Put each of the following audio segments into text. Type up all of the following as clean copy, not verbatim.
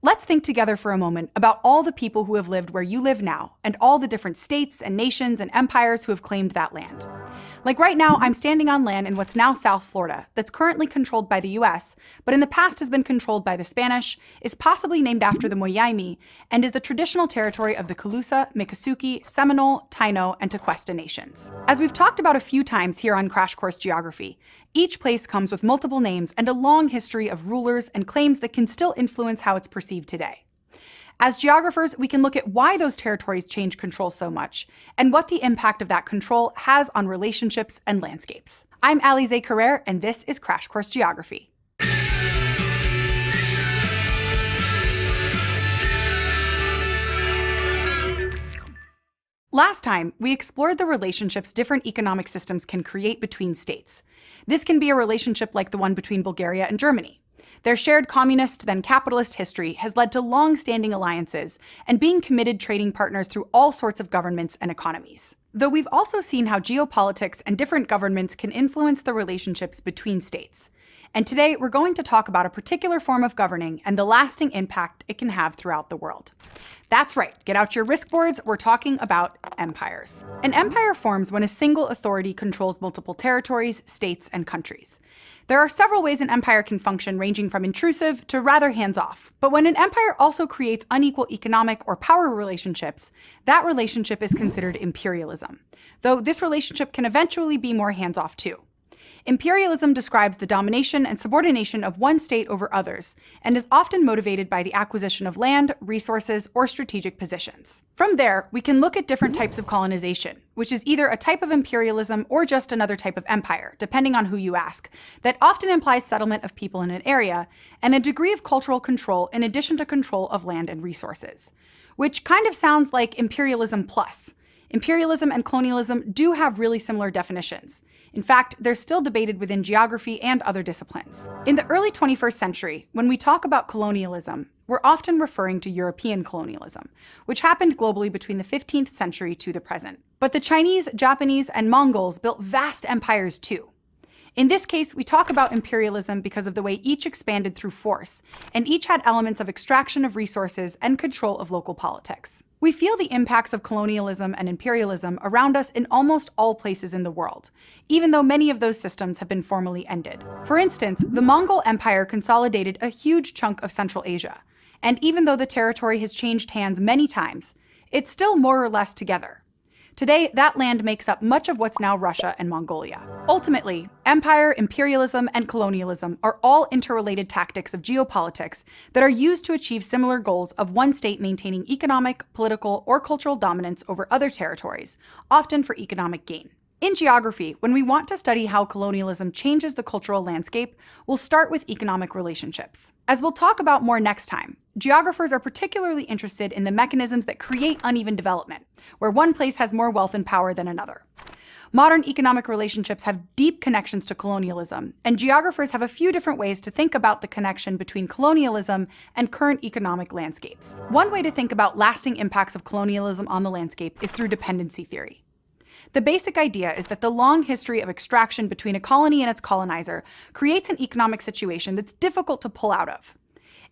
Let's think together for a moment about all the people who have lived where you live now, and all the different states and nations and empires who have claimed that land. Like right now, I'm standing on land in what's now South Florida that's currently controlled by the US, but in the past has been controlled by the Spanish, is possibly named after the Moyaimi, and is the traditional territory of the Calusa, Miccosukee, Seminole, Taino, and Tequesta nations. As we've talked about a few times here on Crash Course Geography, each place comes with multiple names and a long history of rulers and claims that can still influence how it's perceived today. As geographers, we can look at why those territories change control so much, and what the impact of that control has on relationships and landscapes. I'm Alize Carrere, and this is Crash Course Geography. Last time, we explored the relationships different economic systems can create between states. This can be a relationship like the one between Bulgaria and Germany. Their shared communist, then capitalist history has led to long-standing alliances and being committed trading partners through all sorts of governments and economies. Though we've also seen how geopolitics and different governments can influence the relationships between states. And today, we're going to talk about a particular form of governing and the lasting impact it can have throughout the world. That's right, get out your risk boards, we're talking about empires. An empire forms when a single authority controls multiple territories, states, and countries. There are several ways an empire can function, ranging from intrusive to rather hands-off. But when an empire also creates unequal economic or power relationships, that relationship is considered imperialism, though this relationship can eventually be more hands-off too. Imperialism describes the domination and subordination of one state over others, and is often motivated by the acquisition of land, resources, or strategic positions. From there, we can look at different types of colonization, which is either a type of imperialism or just another type of empire, depending on who you ask, that often implies settlement of people in an area, and a degree of cultural control in addition to control of land and resources. Which kind of sounds like imperialism plus. Imperialism and colonialism do have really similar definitions. In fact, they're still debated within geography and other disciplines. In the early 21st century, when we talk about colonialism, we're often referring to European colonialism, which happened globally between the 15th century to the present. But the Chinese, Japanese, and Mongols built vast empires too. In this case, we talk about imperialism because of the way each expanded through force, and each had elements of extraction of resources and control of local politics. We feel the impacts of colonialism and imperialism around us in almost all places in the world, even though many of those systems have been formally ended. For instance, the Mongol Empire consolidated a huge chunk of Central Asia, and even though the territory has changed hands many times, it's still more or less together. Today, that land makes up much of what's now Russia and Mongolia. Ultimately, empire, imperialism, and colonialism are all interrelated tactics of geopolitics that are used to achieve similar goals of one state maintaining economic, political, or cultural dominance over other territories, often for economic gain. In geography, when we want to study how colonialism changes the cultural landscape, we'll start with economic relationships. As we'll talk about more next time, geographers are particularly interested in the mechanisms that create uneven development, where one place has more wealth and power than another. Modern economic relationships have deep connections to colonialism, and geographers have a few different ways to think about the connection between colonialism and current economic landscapes. One way to think about lasting impacts of colonialism on the landscape is through dependency theory. The basic idea is that the long history of extraction between a colony and its colonizer creates an economic situation that's difficult to pull out of.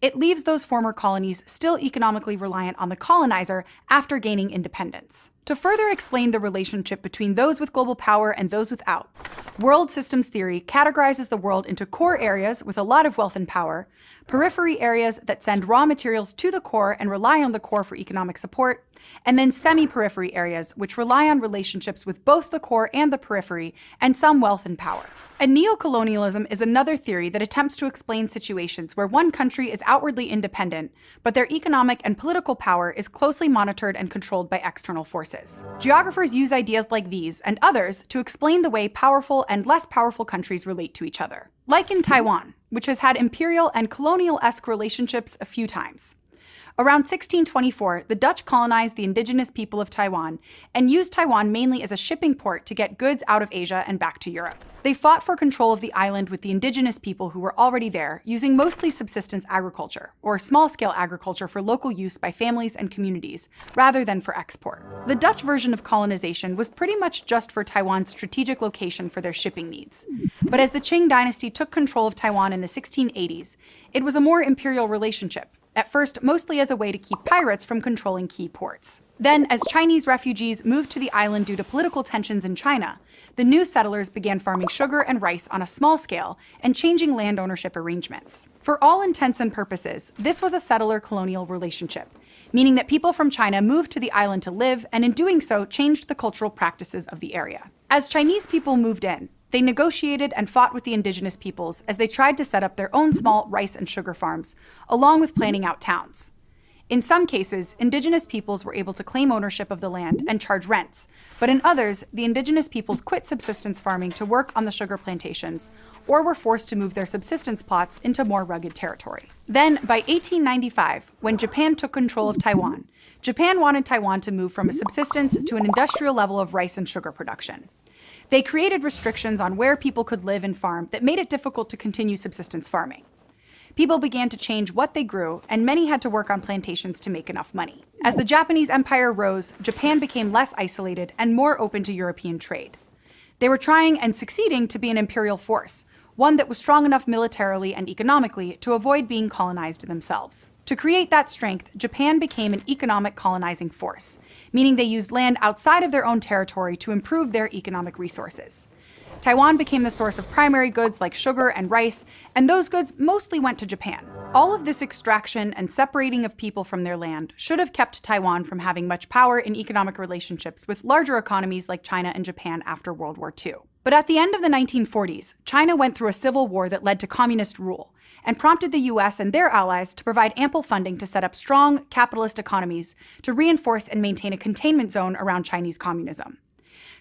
It leaves those former colonies still economically reliant on the colonizer after gaining independence. To further explain the relationship between those with global power and those without, world systems theory categorizes the world into core areas with a lot of wealth and power, periphery areas that send raw materials to the core and rely on the core for economic support, and then semi-periphery areas which rely on relationships with both the core and the periphery and some wealth and power. And neocolonialism is another theory that attempts to explain situations where one country is outwardly independent, but their economic and political power is closely monitored and controlled by external forces. Geographers use ideas like these and others to explain the way powerful and less powerful countries relate to each other. Like in Taiwan, which has had imperial and colonial-esque relationships a few times. Around 1624, the Dutch colonized the indigenous people of Taiwan and used Taiwan mainly as a shipping port to get goods out of Asia and back to Europe. They fought for control of the island with the indigenous people who were already there, using mostly subsistence agriculture, or small-scale agriculture for local use by families and communities, rather than for export. The Dutch version of colonization was pretty much just for Taiwan's strategic location for their shipping needs. But as the Qing dynasty took control of Taiwan in the 1680s, it was a more imperial relationship, at first mostly as a way to keep pirates from controlling key ports. Then, as Chinese refugees moved to the island due to political tensions in China, the new settlers began farming sugar and rice on a small scale and changing land ownership arrangements. For all intents and purposes, this was a settler-colonial relationship, meaning that people from China moved to the island to live, and in doing so, changed the cultural practices of the area. As Chinese people moved in, they negotiated and fought with the indigenous peoples as they tried to set up their own small rice and sugar farms, along with planning out towns. In some cases, indigenous peoples were able to claim ownership of the land and charge rents, but in others, the indigenous peoples quit subsistence farming to work on the sugar plantations, or were forced to move their subsistence plots into more rugged territory. Then, by 1895, when Japan took control of Taiwan, Japan wanted Taiwan to move from a subsistence to an industrial level of rice and sugar production. They created restrictions on where people could live and farm that made it difficult to continue subsistence farming. People began to change what they grew, and many had to work on plantations to make enough money. As the Japanese empire rose, Japan became less isolated and more open to European trade. They were trying and succeeding to be an imperial force, one that was strong enough militarily and economically to avoid being colonized themselves. To create that strength, Japan became an economic colonizing force, meaning they used land outside of their own territory to improve their economic resources. Taiwan became the source of primary goods like sugar and rice, and those goods mostly went to Japan. All of this extraction and separating of people from their land should have kept Taiwan from having much power in economic relationships with larger economies like China and Japan after World War II. But at the end of the 1940s, China went through a civil war that led to communist rule, and prompted the US and their allies to provide ample funding to set up strong capitalist economies to reinforce and maintain a containment zone around Chinese communism.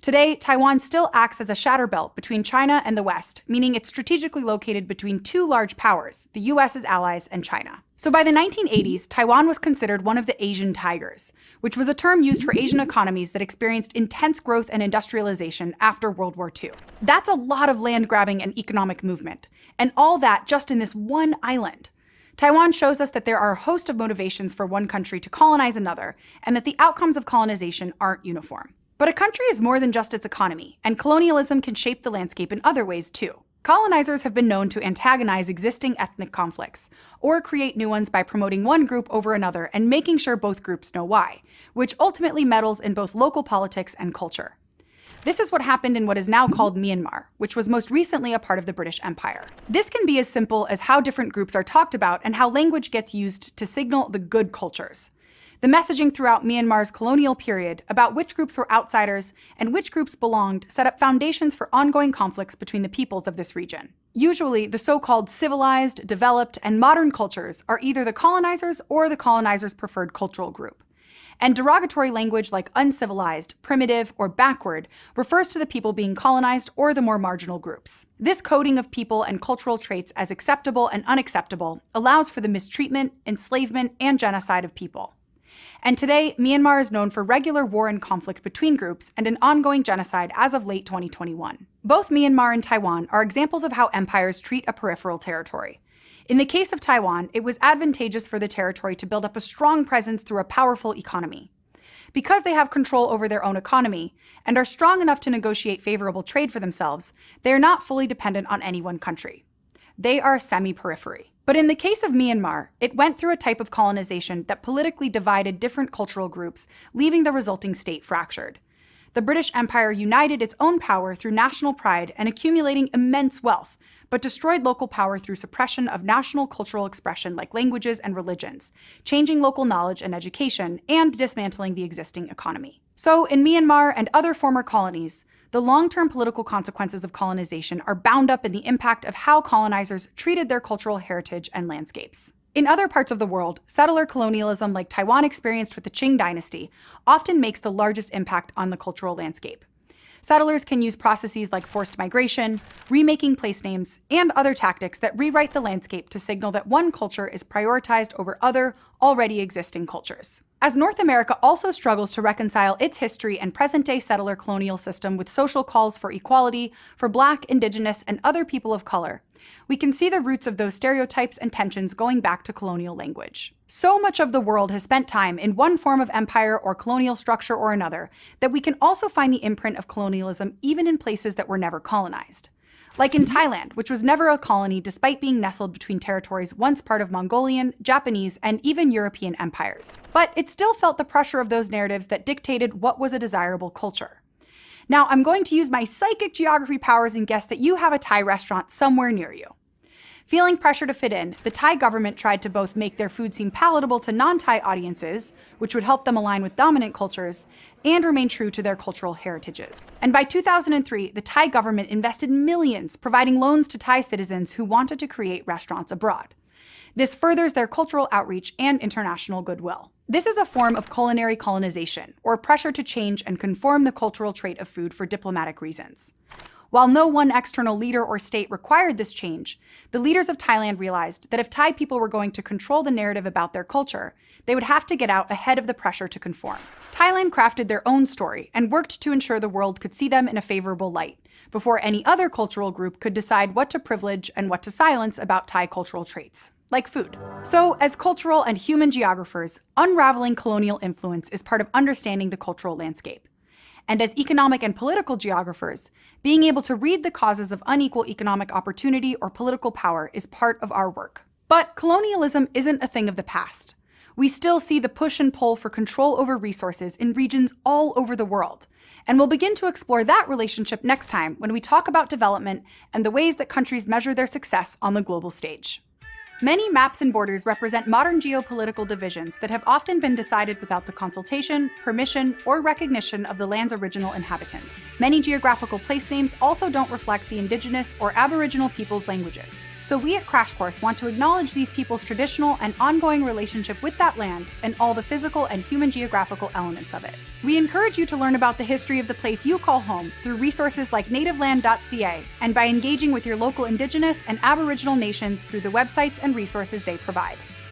Today, Taiwan still acts as a shatter belt between China and the West, meaning it's strategically located between two large powers, the US's allies and China. So by the 1980s, Taiwan was considered one of the Asian tigers, which was a term used for Asian economies that experienced intense growth and industrialization after World War II. That's a lot of land grabbing and economic movement, and all that just in this one island. Taiwan shows us that there are a host of motivations for one country to colonize another, and that the outcomes of colonization aren't uniform. But a country is more than just its economy, and colonialism can shape the landscape in other ways too. Colonizers have been known to antagonize existing ethnic conflicts, or create new ones by promoting one group over another and making sure both groups know why, which ultimately meddles in both local politics and culture. This is what happened in what is now called Myanmar, which was most recently a part of the British Empire. This can be as simple as how different groups are talked about and how language gets used to signal the good cultures. The messaging throughout Myanmar's colonial period about which groups were outsiders and which groups belonged set up foundations for ongoing conflicts between the peoples of this region. Usually, the so-called civilized, developed, and modern cultures are either the colonizers or the colonizers' preferred cultural group. And derogatory language like uncivilized, primitive, or backward refers to the people being colonized or the more marginal groups. This coding of people and cultural traits as acceptable and unacceptable allows for the mistreatment, enslavement, and genocide of people. And today, Myanmar is known for regular war and conflict between groups and an ongoing genocide as of late 2021. Both Myanmar and Taiwan are examples of how empires treat a peripheral territory. In the case of Taiwan, it was advantageous for the territory to build up a strong presence through a powerful economy. Because they have control over their own economy and are strong enough to negotiate favorable trade for themselves, they are not fully dependent on any one country. They are semi-periphery. But in the case of Myanmar, it went through a type of colonization that politically divided different cultural groups, leaving the resulting state fractured. The British Empire united its own power through national pride and accumulating immense wealth, but destroyed local power through suppression of national cultural expression like languages and religions, changing local knowledge and education, and dismantling the existing economy. So in Myanmar and other former colonies, the long-term political consequences of colonization are bound up in the impact of how colonizers treated their cultural heritage and landscapes. In other parts of the world, settler colonialism like Taiwan experienced with the Qing dynasty often makes the largest impact on the cultural landscape. Settlers can use processes like forced migration, remaking place names, and other tactics that rewrite the landscape to signal that one culture is prioritized over other, already existing cultures. As North America also struggles to reconcile its history and present-day settler colonial system with social calls for equality for Black, Indigenous, and other people of color, we can see the roots of those stereotypes and tensions going back to colonial language. So much of the world has spent time in one form of empire or colonial structure or another that we can also find the imprint of colonialism even in places that were never colonized. Like in Thailand, which was never a colony despite being nestled between territories once part of Mongolian, Japanese, and even European empires. But it still felt the pressure of those narratives that dictated what was a desirable culture. Now, I'm going to use my psychic geography powers and guess that you have a Thai restaurant somewhere near you. Feeling pressure to fit in, the Thai government tried to both make their food seem palatable to non-Thai audiences, which would help them align with dominant cultures, and remain true to their cultural heritages. And by 2003, the Thai government invested millions providing loans to Thai citizens who wanted to create restaurants abroad. This furthers their cultural outreach and international goodwill. This is a form of culinary colonization, or pressure to change and conform the cultural trait of food for diplomatic reasons. While no one external leader or state required this change, the leaders of Thailand realized that if Thai people were going to control the narrative about their culture, they would have to get out ahead of the pressure to conform. Thailand crafted their own story and worked to ensure the world could see them in a favorable light, before any other cultural group could decide what to privilege and what to silence about Thai cultural traits, like food. So, as cultural and human geographers, unraveling colonial influence is part of understanding the cultural landscape. And as economic and political geographers, being able to read the causes of unequal economic opportunity or political power is part of our work. But colonialism isn't a thing of the past. We still see the push and pull for control over resources in regions all over the world. And we'll begin to explore that relationship next time when we talk about development and the ways that countries measure their success on the global stage. Many maps and borders represent modern geopolitical divisions that have often been decided without the consultation, permission, or recognition of the land's original inhabitants. Many geographical place names also don't reflect the indigenous or aboriginal people's languages. So we at Crash Course want to acknowledge these people's traditional and ongoing relationship with that land and all the physical and human geographical elements of it. We encourage you to learn about the history of the place you call home through resources like nativeland.ca and by engaging with your local indigenous and aboriginal nations through the websites and resources they provide.